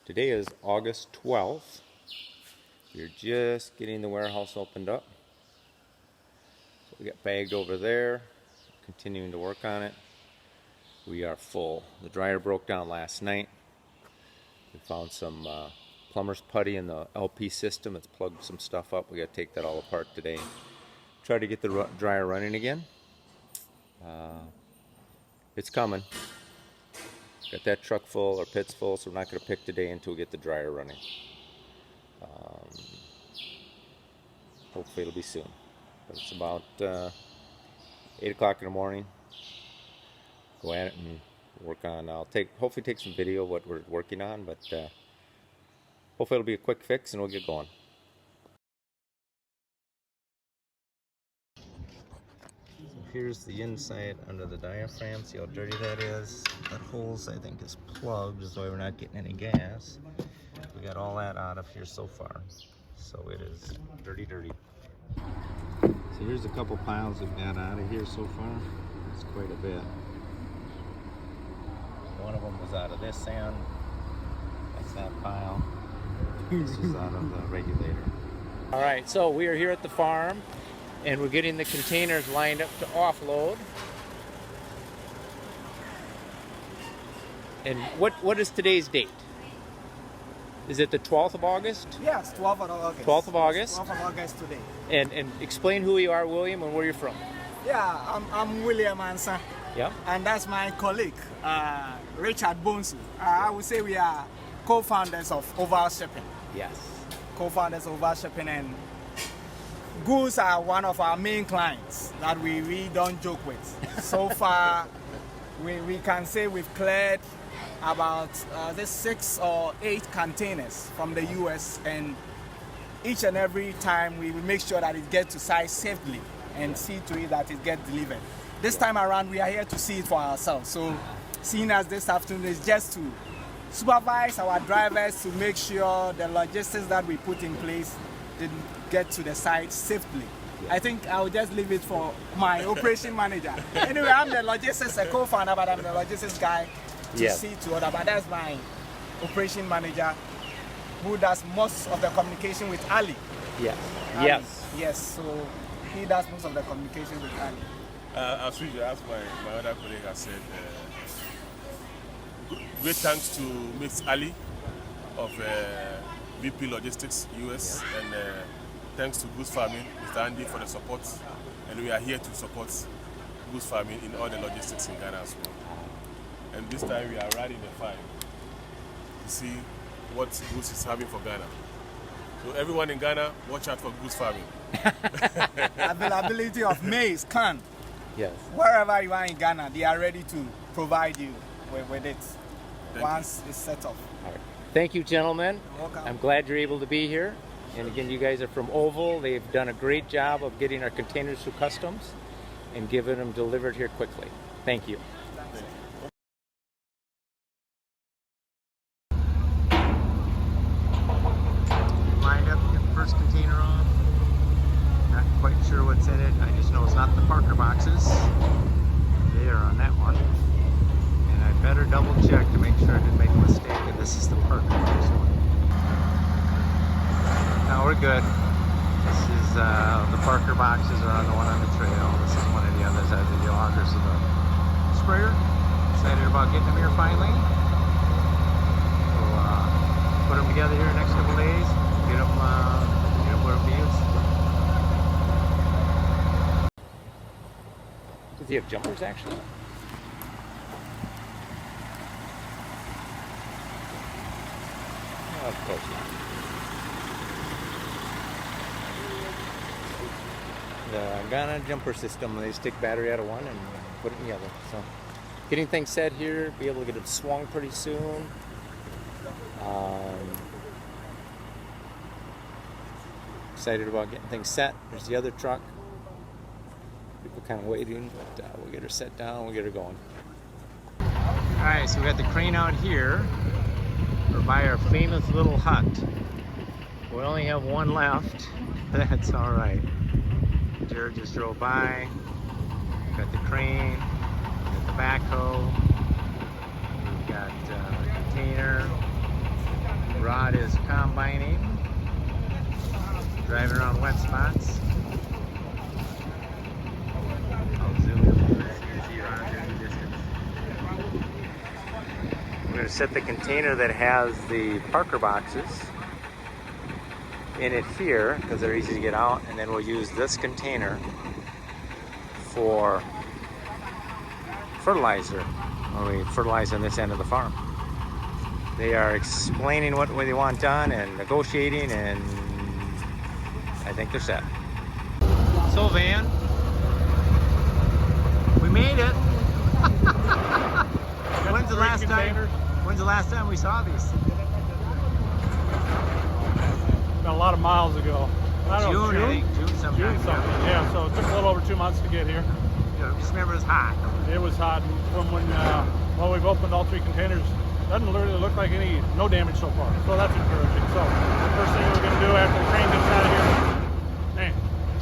Today is August 12th. We're just getting the warehouse opened up. So we got bagged over there, continuing to work on it. We are full. The dryer broke down last night. We found some plumber's putty in the LP system. It's plugged some stuff up. We got to take that all apart today. Try to get the dryer running again. It's coming. Got that truck full, or pit's full, so we're not going to pick today until we get the dryer running. Hopefully it'll be soon. But it's about 8 o'clock in the morning. Go at it and work on. Hopefully take some video of what we're working on, but hopefully it'll be a quick fix and we'll get going. Here's the inside under the diaphragm. See how dirty that is? That holes, I think, is plugged, so we're not getting any gas. We got all that out of here so far. So it is dirty. So here's a couple piles we've got out of here so far. It's quite a bit. One of them was out of this sand. That's that pile. This is out of the regulator. All right, so we are here at the farm, and we're getting the containers lined up to offload. And what is today's date? Is it the 12th of August? Yes, 12th of August. 12th of August? 12th of August today. And explain who you are, William, and where you're from. Yeah, I'm William Ansa. Yeah. And that's my colleague, Richard Bonsu. I would say we are co-founders of Oval Shipping. Yes. Co-founders of Oval Shipping, and Goose are one of our main clients that we really don't joke with. So far, we can say we've cleared about 6 or 8 containers from the US, and each and every time we make sure that it gets to site safely and see to it that it gets delivered. This time around, we are here to see it for ourselves. So seeing us this afternoon is just to supervise our drivers to make sure the logistics that we put in place didn't get to the site safely. I think I'll just leave it for my operation manager. Anyway, I'm the logistics co-founder, but I'm the logistics guy to see to other. But that's my operation manager who does most of the communication with Ali. Yes. Ali. Yes. So he does most of the communication with Ali. As usual, as my other colleague has said, great thanks to Miss Ali of VP Logistics US, and thanks to Goose Farming, Mr. Andy, for the support. And we are here to support Goose Farming in all the logistics in Ghana as well. And this time we are riding the fine to see what Goose is having for Ghana. So everyone in Ghana, watch out for Goose Farming. Availability of maize, corn. Yes. Wherever you are in Ghana, they are ready to provide you with it once it's set up. All right. Thank you, gentlemen. You're welcome. I'm glad you're able to be here. And again, you guys are from Oval. They've done a great job of getting our containers through customs and giving them delivered here quickly. Thank you. Lined up to get the first container off. Not quite sure what's in it. I just know it's not the Parker boxes. They are on that one. And I better double check to make sure I didn't make a mistake. And this is the Parker box one. No, we're good. This is the Parker boxes are on the one on the trail. This is one of the others. I have the Yonkers of the sprayer. Excited about getting them here finally. We'll put them together here next couple days. Get them where it'll be used. Does he have jumpers actually? Oh, of course not. The Ghana jumper system, they stick battery out of one and put it in the other. So getting things set here, be able to get it swung pretty soon. Excited about getting things set. There's the other truck. People kind of waiting, but we'll get her set down, we'll get her going. Alright, so we got the crane out here. We're by our famous little hut. We only have one left. That's alright. Jared just drove by. We've got the crane, we've got the backhoe, we've got the container, Rod is combining, driving around wet spots. I'll zoom in a little bit so you can see Rod there in the distance. We're going to set the container that has the Parker boxes in it here because they're easy to get out, and then we'll use this container for fertilizer when we fertilize on this end of the farm. They are explaining what they want done and negotiating, and I think they're set. So Van, we made it. When's the last time we saw these? A lot of miles ago. I don't know, I think. June sometime. June something. Yeah, so it took a little over 2 months to get here. Yeah, just remember it was hot. It was hot, and from when we've opened all 3 containers, doesn't really look like no damage so far. So that's encouraging. So the first thing we're going to do after the train gets out of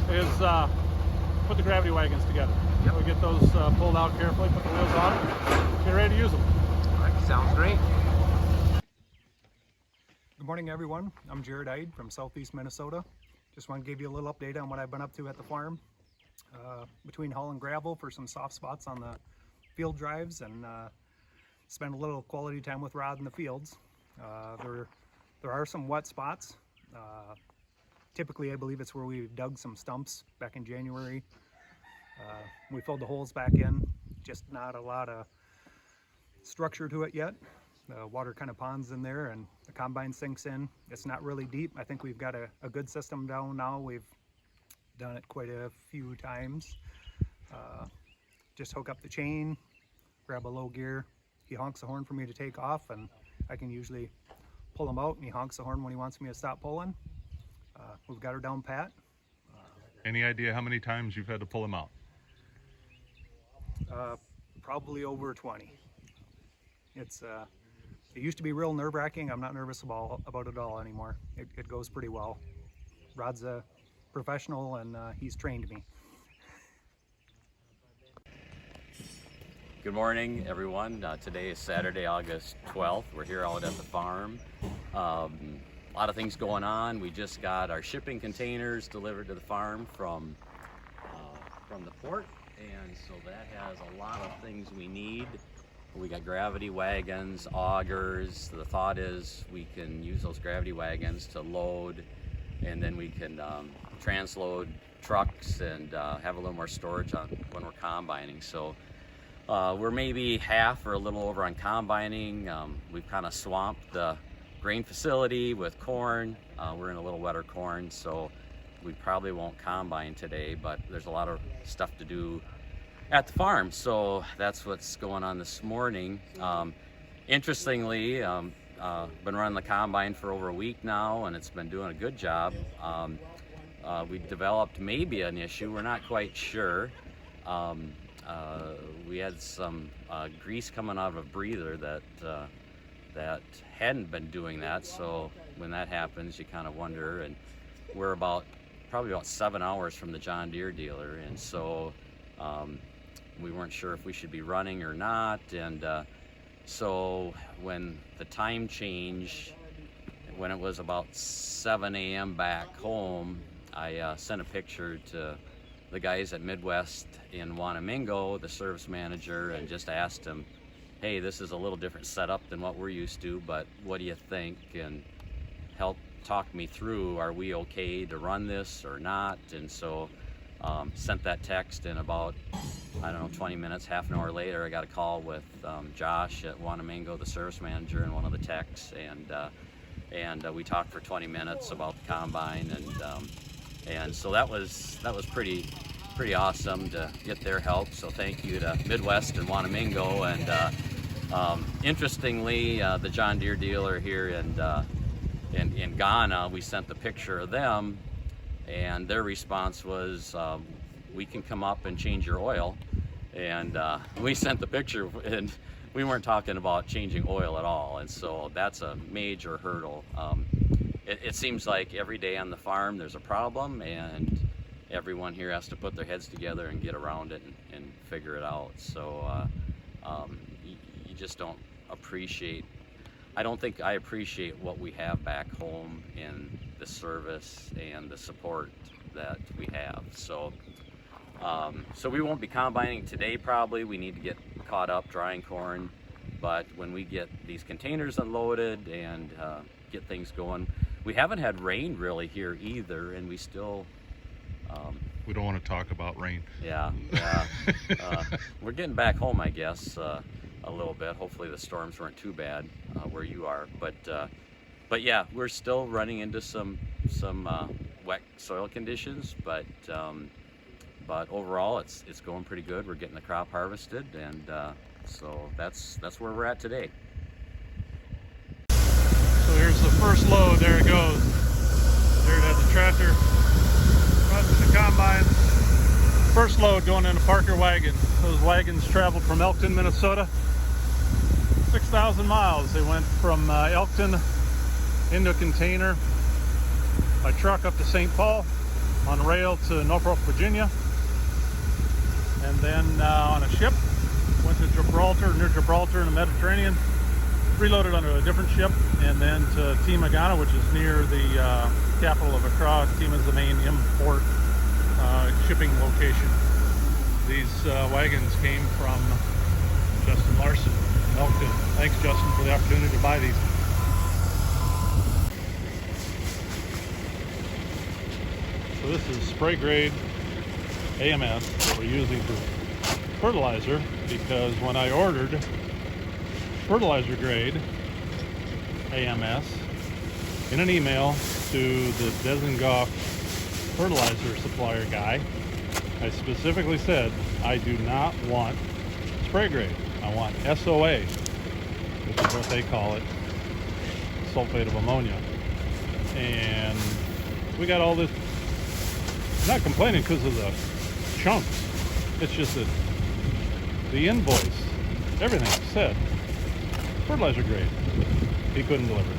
here, is put the gravity wagons together. Yep. We'll get those pulled out carefully, put the wheels on them, get ready to use them. All right, sounds great. Good morning, everyone. I'm Jared Ide from Southeast Minnesota. Just want to give you a little update on what I've been up to at the farm. Between hauling gravel for some soft spots on the field drives and spend a little quality time with Rod in the fields. There are some wet spots. Typically, I believe it's where we dug some stumps back in January. We filled the holes back in, just not a lot of structure to it yet. The water kind of ponds in there and the combine sinks in. It's not really deep. I think we've got a good system down now. We've done it quite a few times. Just hook up the chain, grab a low gear. He honks the horn for me to take off, and I can usually pull him out, and he honks the horn when he wants me to stop pulling. We've got her down pat. Any idea how many times you've had to pull him out? Probably over 20. It used to be real nerve-wracking. I'm not nervous about it all anymore. It goes pretty well. Rod's a professional, and he's trained me. Good morning, everyone. Today is Saturday, August 12th. We're here out at the farm. A lot of things going on. We just got our shipping containers delivered to the farm from the port, and so that has a lot of things we need. We got gravity wagons, augers. The thought is we can use those gravity wagons to load, and then we can transload trucks and have a little more storage on when we're combining. So we're maybe half or a little over on combining. We've kind of swamped the grain facility with corn. We're in a little wetter corn, so we probably won't combine today, but there's a lot of stuff to do at the farm, so that's what's going on this morning. Interestingly, been running the combine for over a week now, and it's been doing a good job. We developed maybe an issue, we're not quite sure. We had some grease coming out of a breather that hadn't been doing that, so when that happens you kind of wonder. And we're probably about 7 hours from the John Deere dealer, and so we weren't sure if we should be running or not. And so when the time change, when it was about 7 a.m. back home, I sent a picture to the guys at Midwest in Wanamingo, the service manager, and just asked him, hey, this is a little different setup than what we're used to, but what do you think? And help talk me through, are we okay to run this or not? And so sent that text, and about, 20 minutes, half an hour later, I got a call with Josh at Wanamingo, the service manager, and one of the techs, and we talked for 20 minutes about the combine, and so that was pretty awesome to get their help. So thank you to Midwest and Wanamingo. And interestingly, the John Deere dealer here in Ghana, we sent the picture of them, and their response was, we can come up and change your oil. And we sent the picture, and we weren't talking about changing oil at all. And so that's a major hurdle. It seems like every day on the farm there's a problem, and everyone here has to put their heads together and get around it and figure it out. So you just don't appreciate I don't think I appreciate what we have back home in the service and the support that we have. So so we won't be combining today probably. We need to get caught up drying corn, but when we get these containers unloaded and get things going, we haven't had rain really here either, and we still We don't want to talk about rain. yeah we're getting back home, I guess, a little bit. Hopefully the storms weren't too bad where you are, but yeah, we're still running into some wet soil conditions, but overall it's going pretty good. We're getting the crop harvested, and so that's where we're at today. So here's the first load. There it goes. There it has the tractor, runs the combine. First load going in a Parker wagon. Those wagons traveled from Elkton, Minnesota. 6,000 miles. They went from Elkton into a container by truck up to St. Paul, on rail to Norfolk, Virginia, and then on a ship went to Gibraltar, near Gibraltar in the Mediterranean, reloaded onto a different ship, and then to Tema, Ghana, which is near the capital of Accra. Tema is the main import shipping location. These wagons came from Justin Larson in Elkton. Thanks, Justin, for the opportunity to buy these. So this is spray grade AMS that we're using for fertilizer, because when I ordered fertilizer grade AMS in an email to the Dezengoff fertilizer supplier guy, I specifically said I do not want spray grade. I want SOA, which is what they call it, sulfate of ammonia. And we got all this. I'm not complaining because of the chunks. It's just that the invoice, everything said fertilizer grade. He couldn't deliver.